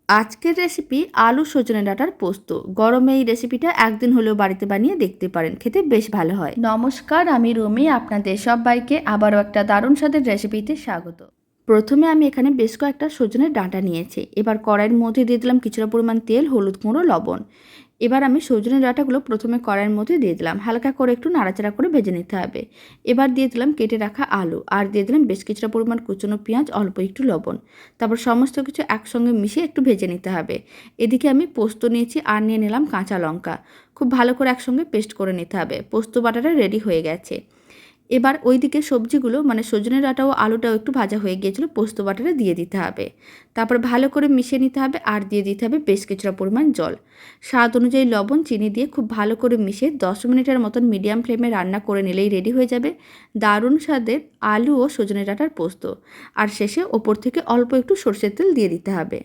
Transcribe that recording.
আজকের রেসিপি আলু সজনে ডাঁটার পোস্ত। গরমে এই রেসিপিটা একদিন হলেও বাড়িতে বানিয়ে দেখতে পারেন, খেতে বেশ ভালো হয়। নমস্কার, আমি রুমি, আপনাদের সবাইকে আবারও একটা দারুণ স্বাদের রেসিপিতে স্বাগত। প্রথমে আমি এখানে বেশ কয়েকটা সজনের ডাঁটা নিয়েছি। এবার কড়াইয়ের মধ্যে দিয়ে দিলাম কিছুটা পরিমাণ তেল, হলুদ গুঁড়ো, লবণ। এবার আমি সজনে ডাঁটাগুলো প্রথমে কড়াইয়ের মধ্যে দিয়ে দিলাম, হালকা করে একটু নাড়াচাড়া করে ভেজে নিতে হবে। এবার দিয়ে দিলাম কেটে রাখা আলু, আর দিয়ে দিলাম বেশ কিছুটা পরিমাণ কুচনো পেঁয়াজ, অল্প একটু লবণ। তারপর সমস্ত কিছু একসঙ্গে মিশিয়ে একটু ভেজে নিতে হবে। এদিকে আমি পোস্ত নিয়েছি, আর নিয়ে নিলাম কাঁচা লঙ্কা। খুব ভালো করে একসঙ্গে পেস্ট করে নিতে হবে। পোস্ত বাটাটা রেডি হয়ে গেছে। এবার ওইদিকে সবজিগুলো মানে সজনে ডাঁটা ও আলুটাও একটু ভাজা হয়ে গিয়েছিলো, পোস্ত বাটারে দিয়ে দিতে হবে। তারপর ভালো করে মিশিয়ে নিতে হবে, আর দিয়ে দিতে হবে বেশ কিছুটা পরিমাণ জল। স্বাদ অনুযায়ী লবণ, চিনি দিয়ে খুব ভালো করে মিশিয়ে 10 মিনিটের মতন মিডিয়াম ফ্লেমে রান্না করে নিলেই রেডি হয়ে যাবে দারুণ স্বাদের আলু ও সজনে ডাঁটার পোস্ত। আর শেষে ওপর থেকে অল্প একটু সরষের তেল দিয়ে দিতে হবে।